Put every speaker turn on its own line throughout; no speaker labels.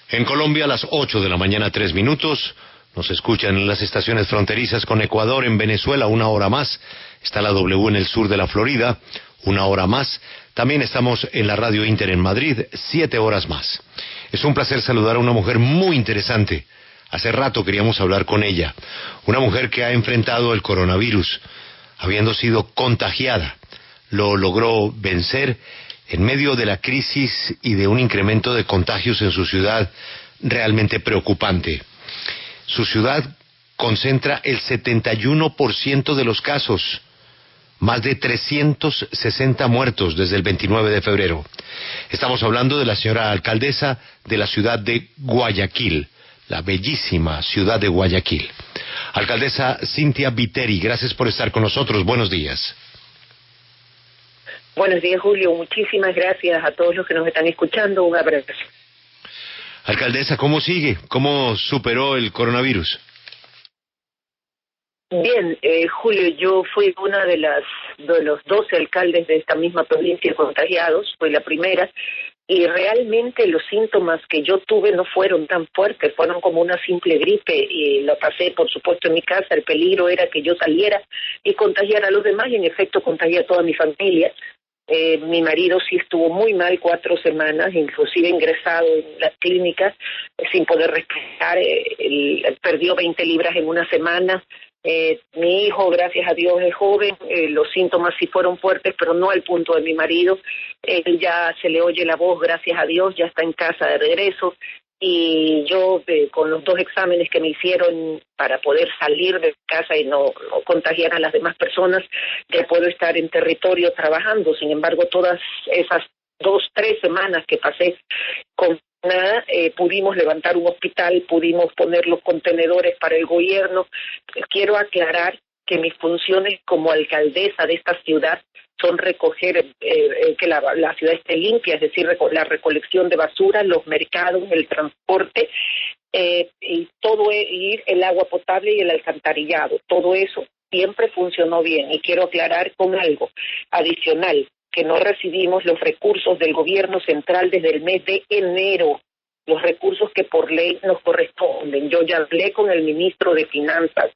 En Colombia, a las 8 de la mañana, 3 minutos. Nos escuchan en las estaciones fronterizas con Ecuador. En Venezuela, 1 hora más. Está la W en el sur de la Florida, 1 hora más. También estamos en la Radio Inter en Madrid, 7 horas más. Es un placer saludar a una mujer muy interesante. Hace rato queríamos hablar con ella. Una mujer que ha enfrentado el coronavirus, habiendo sido contagiada. Lo logró vencer en medio de la crisis y de un incremento de contagios en su ciudad realmente preocupante. Su ciudad concentra el 71% de los casos, más de 360 muertos desde el 29 de febrero. Estamos hablando de la señora alcaldesa de la ciudad de Guayaquil, la bellísima ciudad de Guayaquil. Alcaldesa Cynthia Viteri, gracias por estar con nosotros. Buenos días.
Buenos días, Julio. Muchísimas gracias a todos los que nos están escuchando. Un abrazo.
Alcaldesa, ¿cómo sigue? ¿Cómo superó el coronavirus?
Bien, Julio, yo fui una de los 12 alcaldes de esta misma provincia contagiados. Fui la primera. Y realmente los síntomas que yo tuve no fueron tan fuertes, fueron como una simple gripe y lo pasé, por supuesto, en mi casa. El peligro era que yo saliera y contagiara a los demás y en efecto contagié a toda mi familia. Mi marido sí estuvo muy mal 4 semanas, inclusive ingresado en la clínica sin poder respirar, perdió 20 libras en una semana. Mi hijo, gracias a Dios, es joven, los síntomas sí fueron fuertes, pero no al punto de mi marido. Él ya se le oye la voz, gracias a Dios, ya está en casa de regreso. Y yo, con los 2 exámenes que me hicieron para poder salir de casa y no contagiar a las demás personas, ya puedo estar en territorio trabajando. Sin embargo, todas esas 2-3 semanas que pasé con nada, pudimos levantar un hospital, pudimos poner los contenedores para el gobierno. Quiero aclarar que mis funciones como alcaldesa de esta ciudad son recoger que la ciudad esté limpia, es decir, la recolección de basura, los mercados, el transporte, y todo, y el agua potable y el alcantarillado. Todo eso siempre funcionó bien. Y quiero aclarar con algo adicional, que no recibimos los recursos del gobierno central desde el mes de enero, los recursos que por ley nos corresponden. Yo ya hablé con el ministro de Finanzas,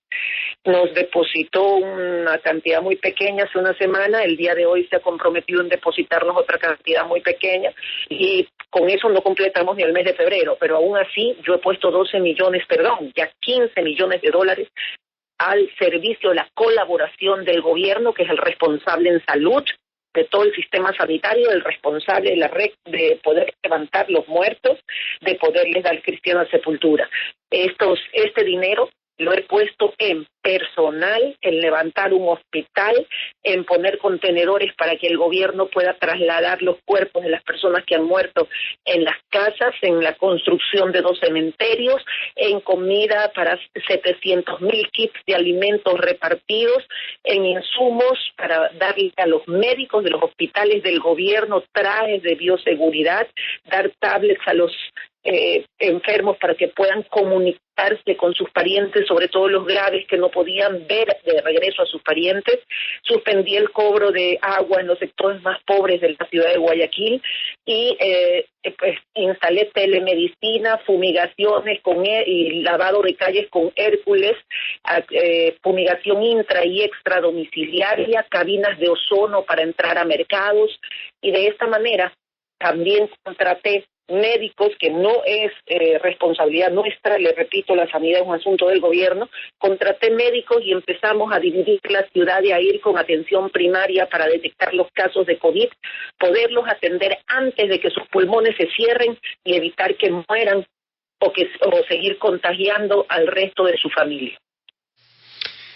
nos depositó una cantidad muy pequeña hace una semana, el día de hoy se ha comprometido en depositarnos otra cantidad muy pequeña y con eso no completamos ni el mes de febrero, pero aún así yo he puesto 15 millones de dólares al servicio de la colaboración del gobierno, que es el responsable en salud de todo el sistema sanitario, el responsable de la red, de poder levantar los muertos, de poderles dar cristiana sepultura. Este dinero lo he puesto en personal, en levantar un hospital, en poner contenedores para que el gobierno pueda trasladar los cuerpos de las personas que han muerto en las casas, en la construcción de 2 cementerios, en comida para 700,000 kits de alimentos repartidos, en insumos para darle a los médicos de los hospitales del gobierno trajes de bioseguridad, dar tablets a los enfermos para que puedan comunicarse con sus parientes, sobre todo los graves que no podían ver de regreso a sus parientes. Suspendí el cobro de agua en los sectores más pobres de la ciudad de Guayaquil y pues instalé telemedicina, fumigaciones y lavado de calles con Hércules, fumigación intra y extra domiciliaria, cabinas de ozono para entrar a mercados, y de esta manera también contraté médicos, que no es responsabilidad nuestra, le repito, la sanidad es un asunto del gobierno. Contraté médicos y empezamos a dividir la ciudad y a ir con atención primaria para detectar los casos de COVID, poderlos atender antes de que sus pulmones se cierren y evitar que mueran o seguir contagiando al resto de su familia.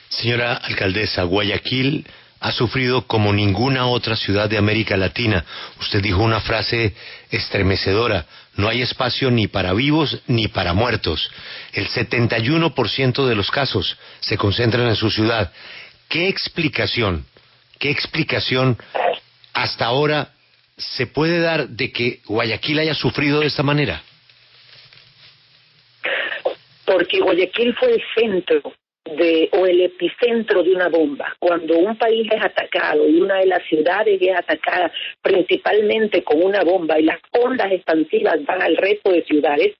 Señora alcaldesa, Guayaquil ha sufrido como ninguna otra ciudad de América Latina. Usted dijo una frase estremecedora: no hay espacio ni para vivos ni para muertos. El 71% de los casos se concentran en su ciudad. ¿Qué explicación hasta ahora se puede dar de que Guayaquil haya sufrido de esta manera?
Porque Guayaquil fue el centro o el epicentro de una bomba. Cuando un país es atacado y una de las ciudades es atacada principalmente con una bomba y las ondas expansivas van al resto de ciudades,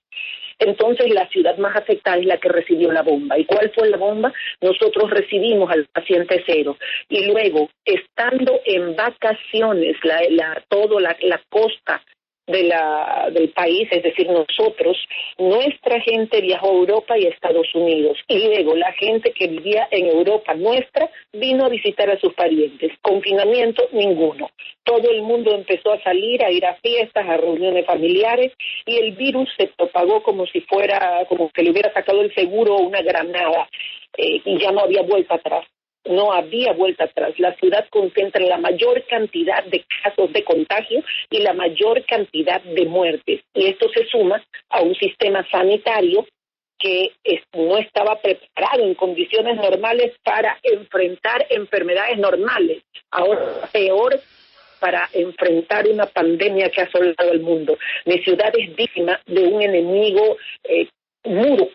entonces la ciudad más afectada es la que recibió la bomba. ¿Y cuál fue la bomba? Nosotros recibimos al paciente cero. Y luego, estando en vacaciones, toda la costa del país, es decir, nosotros, nuestra gente viajó a Europa y a Estados Unidos, y luego la gente que vivía en Europa nuestra vino a visitar a sus parientes. Confinamiento, ninguno. Todo el mundo empezó a salir, a ir a fiestas, a reuniones familiares, y el virus se propagó como que le hubiera sacado el seguro una granada, y ya no había vuelta atrás. No había vuelta atrás. La ciudad concentra la mayor cantidad de casos de contagio y la mayor cantidad de muertes. Y esto se suma a un sistema sanitario que no estaba preparado en condiciones normales para enfrentar enfermedades normales. Ahora peor para enfrentar una pandemia que ha asolado al mundo. Mi ciudad es víctima de un enemigo mudo,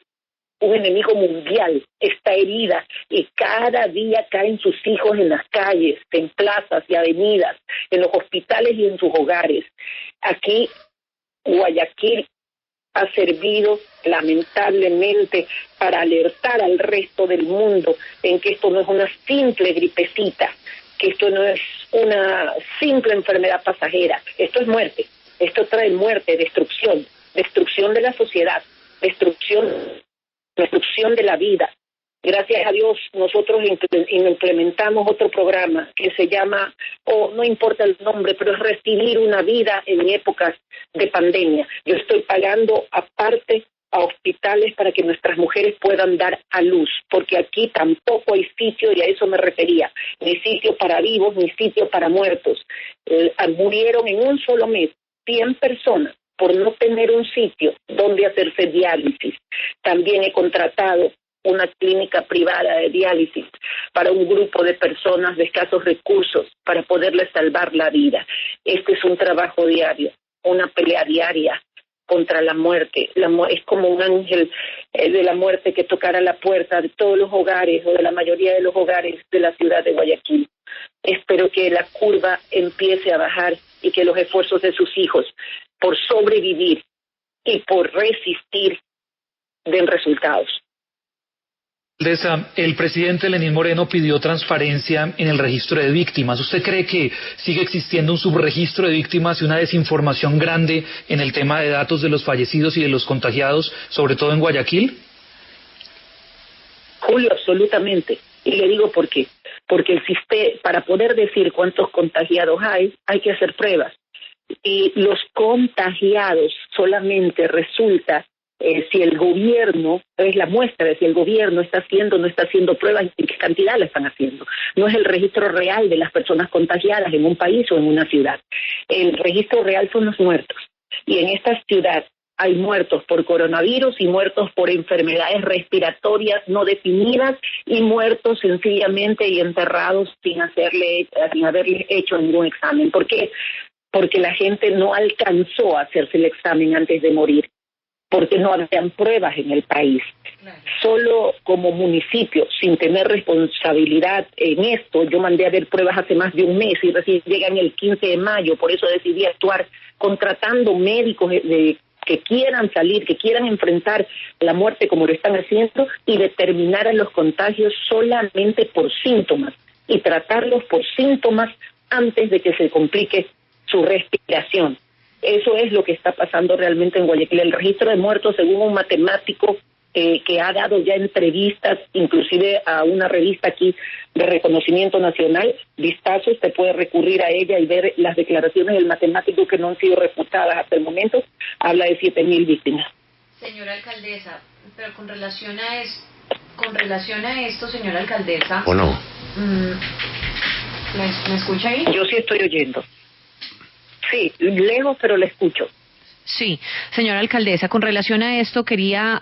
un enemigo mundial, está herida y cada día caen sus hijos en las calles, en plazas y avenidas, en los hospitales y en sus hogares. Aquí, Guayaquil ha servido lamentablemente para alertar al resto del mundo en que esto no es una simple gripecita, que esto no es una simple enfermedad pasajera, esto es muerte, esto trae muerte, destrucción de la sociedad, destrucción de la vida. Gracias a Dios nosotros implementamos otro programa que se llama, no importa el nombre, pero es recibir una vida en épocas de pandemia. Yo estoy pagando aparte a hospitales para que nuestras mujeres puedan dar a luz, porque aquí tampoco hay sitio, y a eso me refería, ni sitio para vivos, ni sitio para muertos. Murieron en un solo mes 100 personas por no tener un sitio donde hacerse diálisis. También he contratado una clínica privada de diálisis para un grupo de personas de escasos recursos para poderles salvar la vida. Este es un trabajo diario, una pelea diaria contra la muerte. Es como un ángel de la muerte que tocara la puerta de todos los hogares o de la mayoría de los hogares de la ciudad de Guayaquil. Espero que la curva empiece a bajar y que los esfuerzos de sus hijos por sobrevivir y por resistir den resultados.
El presidente Lenín Moreno pidió transparencia en el registro de víctimas. ¿Usted cree que sigue existiendo un subregistro de víctimas y una desinformación grande en el tema de datos de los fallecidos y de los contagiados, sobre todo en Guayaquil?
Julio, absolutamente. Y le digo por qué. Porque el sistema, para poder decir cuántos contagiados hay que hacer pruebas. Y los contagiados solamente resulta si el gobierno, es la muestra de si el gobierno está haciendo o no está haciendo pruebas y en qué cantidad la están haciendo. No es el registro real de las personas contagiadas en un país o en una ciudad. El registro real son los muertos. Y en esta ciudad hay muertos por coronavirus y muertos por enfermedades respiratorias no definidas y muertos sencillamente y enterrados sin haberle hecho ningún examen. ¿Por qué? Porque la gente no alcanzó a hacerse el examen antes de morir, porque no habían pruebas en el país. Solo como municipio, sin tener responsabilidad en esto, yo mandé a ver pruebas hace más de un mes y recién llegan el 15 de mayo, por eso decidí actuar contratando médicos que quieran salir, que quieran enfrentar la muerte como lo están haciendo y determinar a los contagios solamente por síntomas y tratarlos por síntomas antes de que se complique su respiración. Eso es lo que está pasando realmente en Guayaquil. El registro de muertos, según un matemático que ha dado ya entrevistas, inclusive a una revista aquí de reconocimiento nacional, Vistazo, usted puede recurrir a ella y ver las declaraciones del matemático que no han sido refutadas hasta el momento, habla de 7.000 víctimas.
Señora alcaldesa, pero con relación a esto, señora alcaldesa...
¿O no?
¿Me escucha ahí?
Yo sí estoy oyendo. Sí, lejos, pero le escucho.
Sí, señora alcaldesa, con relación a esto quería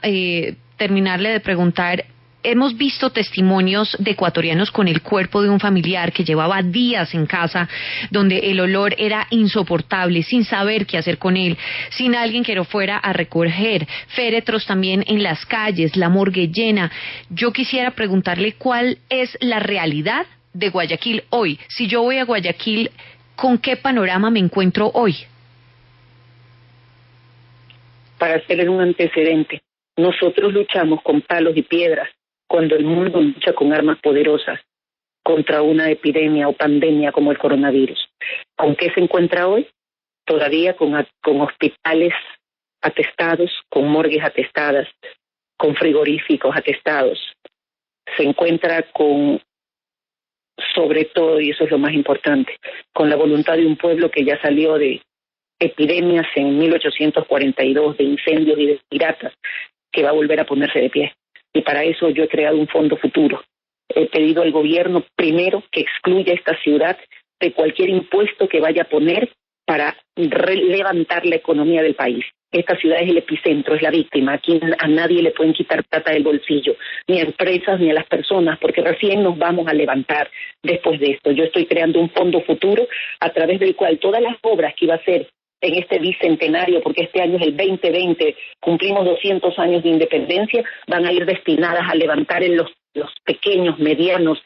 terminarle de preguntar,
hemos visto testimonios de ecuatorianos con el cuerpo de un familiar que llevaba días en casa, donde el olor era insoportable, sin saber qué hacer con él, sin alguien que lo fuera a recoger, féretros también en las calles, la morgue llena. Yo quisiera preguntarle cuál es la realidad de Guayaquil hoy. Si yo voy a Guayaquil, ¿con qué panorama me encuentro hoy?
Para hacer un antecedente, nosotros luchamos con palos y piedras cuando el mundo lucha con armas poderosas contra una epidemia o pandemia como el coronavirus. ¿Con qué se encuentra hoy? Todavía con hospitales atestados, con morgues atestadas, con frigoríficos atestados. Se encuentra con, sobre todo, y eso es lo más importante, con la voluntad de un pueblo que ya salió de epidemias en 1842, de incendios y de piratas, que va a volver a ponerse de pie. Y para eso yo he creado un fondo futuro. He pedido al gobierno, primero, que excluya esta ciudad de cualquier impuesto que vaya a poner para levantar la economía del país. Esta ciudad es el epicentro, es la víctima. Aquí a nadie le pueden quitar plata del bolsillo, ni a empresas ni a las personas, porque recién nos vamos a levantar después de esto. Yo estoy creando un fondo futuro a través del cual todas las obras que iba a hacer en este bicentenario, porque este año es el 2020, cumplimos 200 años de independencia, van a ir destinadas a levantar en los pequeños, medianos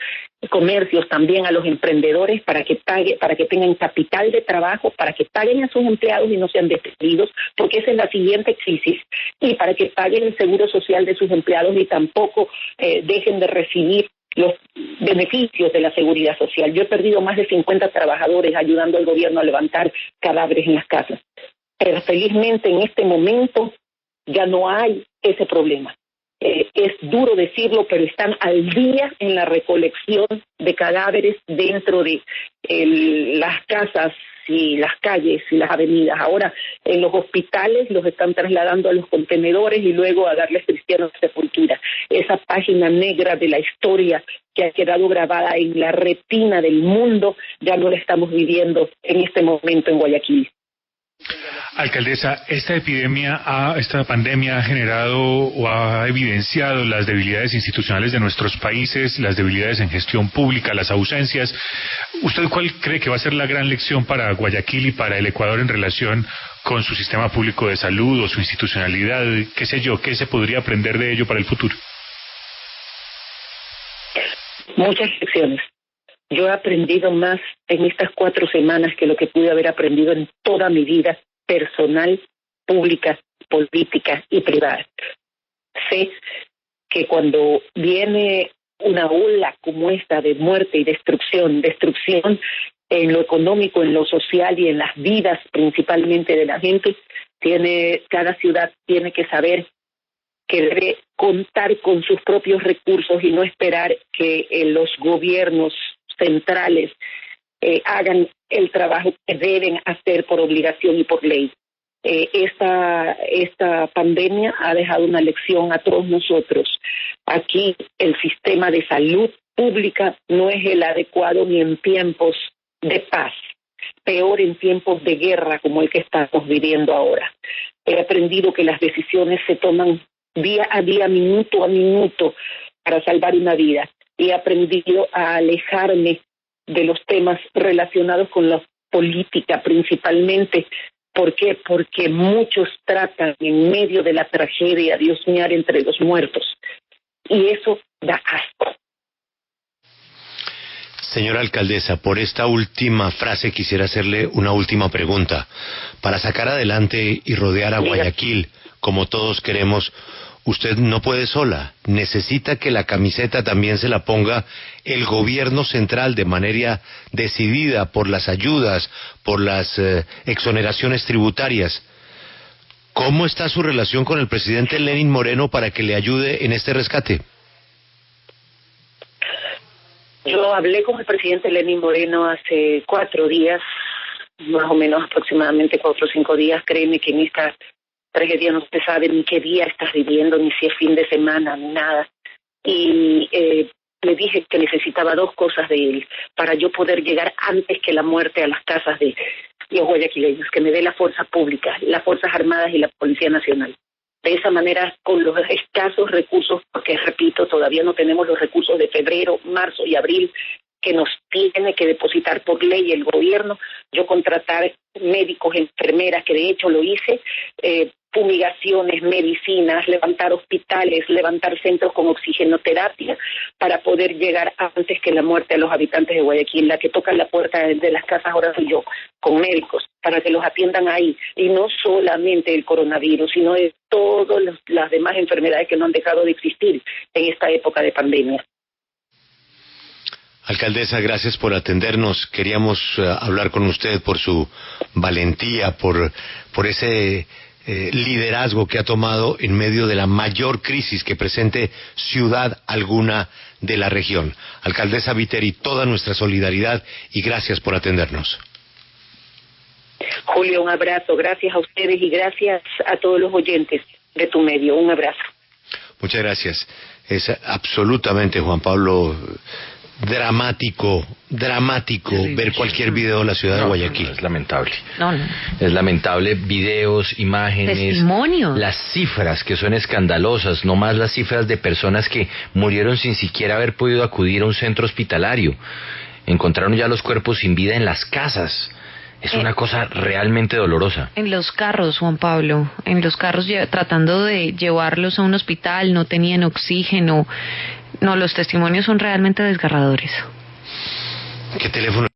comercios, también a los emprendedores, para que tengan capital de trabajo, para que paguen a sus empleados y no sean despedidos, porque esa es la siguiente crisis, y para que paguen el seguro social de sus empleados y tampoco dejen de recibir los beneficios de la seguridad social. Yo he perdido más de 50 trabajadores ayudando al gobierno a levantar cadáveres en las casas. Pero felizmente en este momento ya no hay ese problema. Es duro decirlo, pero están al día en la recolección de cadáveres dentro de las casas y las calles y las avenidas. Ahora en los hospitales los están trasladando a los contenedores y luego a darles cristianos sepultura. Esa página negra de la historia que ha quedado grabada en la retina del mundo ya no la estamos viviendo en este momento en Guayaquil.
Alcaldesa, esta pandemia ha generado o ha evidenciado las debilidades institucionales de nuestros países, las debilidades en gestión pública, las ausencias. ¿Usted cuál cree que va a ser la gran lección para Guayaquil y para el Ecuador en relación con su sistema público de salud o su institucionalidad? ¿Qué sé yo? ¿Qué se podría aprender de ello para el futuro?
Muchas lecciones. Yo he aprendido más en estas 4 semanas que lo que pude haber aprendido en toda mi vida personal, pública, política y privada. Sé que cuando viene una ola como esta de muerte y destrucción en lo económico, en lo social y en las vidas principalmente de la gente, cada ciudad tiene que saber que debe contar con sus propios recursos y no esperar que los gobiernos centrales hagan el trabajo que deben hacer por obligación y por ley. Esta pandemia ha dejado una lección a todos nosotros. Aquí el sistema de salud pública no es el adecuado ni en tiempos de paz, peor en tiempos de guerra como el que estamos viviendo ahora. He aprendido que las decisiones se toman día a día, minuto a minuto, para salvar una vida. He aprendido a alejarme de los temas relacionados con la política principalmente. ¿Por qué? Porque muchos tratan en medio de la tragedia de husmear entre los muertos. Y eso da asco.
Señora alcaldesa, por esta última frase quisiera hacerle una última pregunta. Para sacar adelante y rodear a Guayaquil, como todos queremos, usted no puede sola. Necesita que la camiseta también se la ponga el gobierno central de manera decidida por las ayudas, por las exoneraciones tributarias. ¿Cómo está su relación con el presidente Lenín Moreno para que le ayude en este rescate?
Yo hablé con el presidente Lenín Moreno hace 4 días, más o menos aproximadamente 4 o 5 días. Créeme que en esta tragedia no se sabe ni qué día estás viviendo, ni si es fin de semana, ni nada. Y le dije que necesitaba 2 cosas de él para yo poder llegar antes que la muerte a las casas de los guayaquileños, que me dé la fuerza pública, las Fuerzas Armadas y la Policía Nacional. De esa manera, con los escasos recursos, porque repito, todavía no tenemos los recursos de febrero, marzo y abril que nos tiene que depositar por ley el gobierno, yo contratar médicos, enfermeras, que de hecho lo hice, fumigaciones, medicinas, levantar hospitales, levantar centros con oxigenoterapia para poder llegar antes que la muerte a los habitantes de Guayaquil. La que toca la puerta de las casas ahora soy yo, con médicos, para que los atiendan ahí, y no solamente el coronavirus, sino de todas las demás enfermedades que no han dejado de existir en esta época de pandemia.
Alcaldesa, gracias por atendernos. Queríamos hablar con usted por su valentía, por ese liderazgo que ha tomado en medio de la mayor crisis que presente ciudad alguna de la región. Alcaldesa Viteri, toda nuestra solidaridad y gracias por atendernos.
Julio, un abrazo. Gracias a ustedes y gracias a todos los oyentes de tu medio. Un abrazo.
Muchas gracias. Es absolutamente, Juan Pablo, dramático ver cualquier video de la ciudad de Guayaquil.
Es lamentable.
No.
Es lamentable, videos, imágenes,
testimonios,
las cifras que son escandalosas, no más las cifras de personas que murieron sin siquiera haber podido acudir a un centro hospitalario. Encontraron ya los cuerpos sin vida en las casas. Es una cosa realmente dolorosa.
En los carros, Juan Pablo, en los carros tratando de llevarlos a un hospital, no tenían oxígeno. No, los testimonios son realmente desgarradores.
¿Qué teléfono?